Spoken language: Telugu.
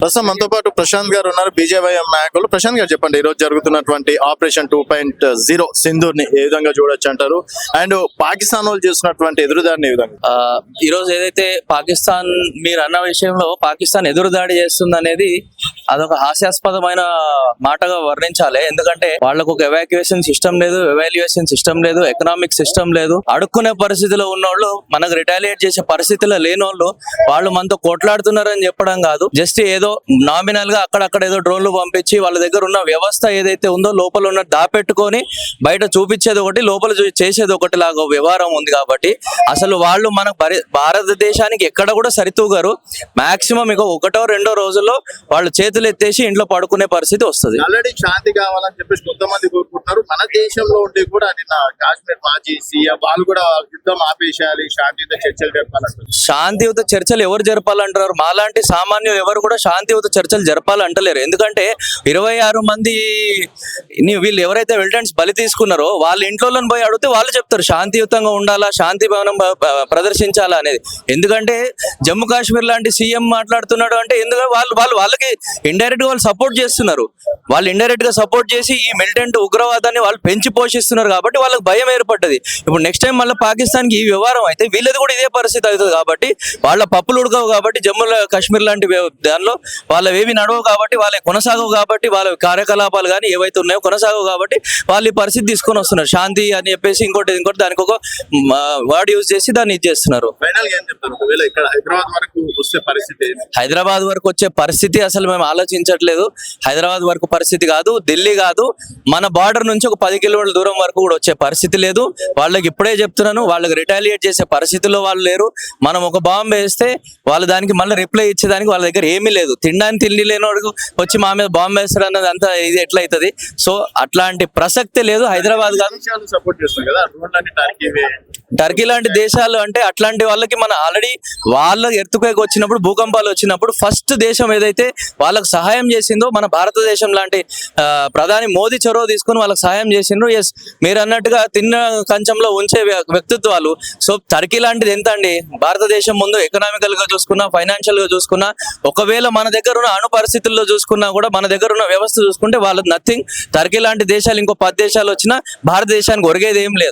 ప్రస్తుతం మనతో పాటు ప్రశాంత్ గారు ఉన్నారు, బీజేవైఎం నాయకులు. ప్రశాంత్ గారు చెప్పండి, ఈ రోజు జరుగుతున్నటువంటి ఆపరేషన్ 2.0 సింధూర్ ని ఏ విధంగా చూడొచ్చు అంటారు? అండ్ పాకిస్తాన్ వాళ్ళు చేస్తున్నటువంటి ఎదురుదాడిని ఏ విధంగా? ఈ రోజు ఏదైతే పాకిస్తాన్ మీరు అన్న విషయంలో పాకిస్తాన్ ఎదురుదాడి చేస్తుంది అనేది అదొక హాస్యాస్పదమైన మాటగా వర్ణించాలి. ఎందుకంటే వాళ్ళకు ఒక ఎవాక్యుయేషన్ సిస్టమ్ లేదు, ఎవాల్యుయేషన్ సిస్టమ్ లేదు, ఎకనామిక్ సిస్టమ్ లేదు. అడుక్కునే పరిస్థితిలో ఉన్నోళ్ళు మనకు రిటాలియేట్ చేసే పరిస్థితిలో లేనోళ్ళు వాళ్ళు మనతో కొట్లాడుతున్నారని చెప్పడం కాదు, జస్ట్ ఏదో నామినల్ గా అక్కడక్కడ ఏదో డ్రోన్లు పంపించి వాళ్ళ దగ్గర ఉన్న వ్యవస్థ ఏదైతే ఉందో లోపల ఉన్న దాపెట్టుకొని బయట చూపించేది ఒకటి, లోపల చేసేది ఒకటి లాగా వ్యవహారం ఉంది. కాబట్టి అసలు వాళ్ళు మన భారతదేశానికి ఎక్కడ కూడా సరితూగారు. మాక్సిమం ఇక ఒకటో రెండో రోజుల్లో వాళ్ళు చేతులు ఎత్తేసి ఇంట్లో పడుకునే పరిస్థితి వస్తుంది. ఆల్రెడీ శాంతి కావాలని చెప్పేసి కొంతమంది కోరుకుంటున్నారు. మన దేశంలో ఉండి కూడా నిన్న కాశ్మీర్ మాజీ సీఎం వాళ్ళు కూడా యుద్ధం ఆపేసేయాలి, శాంతియుత చర్చలు జరపాలంటారు. శాంతియుత చర్చలు ఎవరు జరపాలంటారు? మాలాంటి సామాన్యులు ఎవరు కూడా శాంతియుత చర్చలు జరపాలంటలేరు. ఎందుకంటే 26 మంది వీళ్ళు ఎవరైతే మిలిటెంట్స్ బలి తీసుకున్నారో వాళ్ళ ఇంట్లో పోయి అడిగితే వాళ్ళు చెప్తారు శాంతియుతంగా ఉండాలా, శాంతి భవనం ప్రదర్శించాలా అనేది. ఎందుకంటే జమ్మూ కాశ్మీర్ లాంటి సీఎం మాట్లాడుతున్నాడు అంటే ఎందుకంటే వాళ్ళకి ఇండైరెక్ట్ గా వాళ్ళు సపోర్ట్ చేస్తున్నారు. వాళ్ళు ఇండైరెక్ట్ గా సపోర్ట్ చేసి ఈ మిలిటెంట్ ఉగ్రవాదాన్ని వాళ్ళు పెంచి పోషిస్తున్నారు. కాబట్టి వాళ్ళకి భయం ఏర్పడ్డది. ఇప్పుడు నెక్స్ట్ టైం మళ్ళీ పాకిస్తాన్ కి ఈ వ్యవహారం అయితే వీళ్ళది కూడా ఇదే పరిస్థితి అవుతుంది. కాబట్టి వాళ్ళ పప్పులు ఉడకవు. కాబట్టి జమ్మూ కాశ్మీర్ లాంటి దానిలో వాళ్ళవేవి నడవవు. కాబట్టి వాళ్ళ కొనసాగవు. కాబట్టి వాళ్ళ కార్యకలాపాలు కానీ ఏవైతే ఉన్నాయో కొనసాగవు. కాబట్టి వాళ్ళు ఈ పరిస్థితి తీసుకొని వస్తున్నారు. శాంతి అని చెప్పేసి ఇంకోటి దానికి ఒక వర్డ్ యూజ్ చేసి దాన్ని ఇది చేస్తున్నారు. హైదరాబాద్ వరకు వచ్చే పరిస్థితి అసలు మేము ఆలోచించట్లేదు. హైదరాబాద్ వరకు పరిస్థితి కాదు, ఢిల్లీ కాదు, మన బార్డర్ నుంచి ఒక 10 కిలోమీటర్ల దూరం వరకు కూడా వచ్చే పరిస్థితి లేదు. వాళ్ళకి ఇప్పుడే చెప్తున్నాను, వాళ్ళకి రిటాలియేట్ చేసే పరిస్థితిలో వాళ్ళు లేరు. మనం ఒక బాంబు వేస్తే వాళ్ళు దానికి మళ్ళీ రిప్లై ఇచ్చేదానికి వాళ్ళ దగ్గర ఏమీ లేదు. తినడానికి తిండి లేనివాడు వచ్చి మా మీద బాంబు వేస్తారు అన్నది అంతా ఇది ఎట్లయితుంది? సో అట్లాంటి ప్రసక్తే లేదు. హైదరాబాద్ కాదు, టర్కీ లాంటి దేశాలు అంటే అట్లాంటి వాళ్ళకి మన ఆల్రెడీ వాళ్ళ ఎర్త్క్వేక్ వచ్చినప్పుడు, భూకంపాలు వచ్చినప్పుడు ఫస్ట్ దేశం ఏదైతే వాళ్ళకి సహాయం చేసిందో మన భారతదేశం లాంటి ప్రధాని మోదీ చొరవ తీసుకుని వాళ్ళకి సహాయం చేసిండ్రు. ఎస్, మీరు అన్నట్టుగా తిన్న కంచంలో ఉంచే వ్యక్తిత్వాలు. సో టర్కీ లాంటిది ఎంత అండి? భారతదేశం ముందు ఎకనామికల్ గా చూసుకున్నా, ఫైనాన్షియల్ గా చూసుకున్నా, ఒకవేళ మన దగ్గర ఉన్న అణు పరిస్థితుల్లో చూసుకున్నా కూడా, మన దగ్గర ఉన్న వ్యవస్థ చూసుకుంటే వాళ్ళది నథింగ్. టర్కీ లాంటి దేశాలు ఇంకో 10 దేశాలు వచ్చినా భారతదేశానికి ఒరిగేది ఏం లేదు.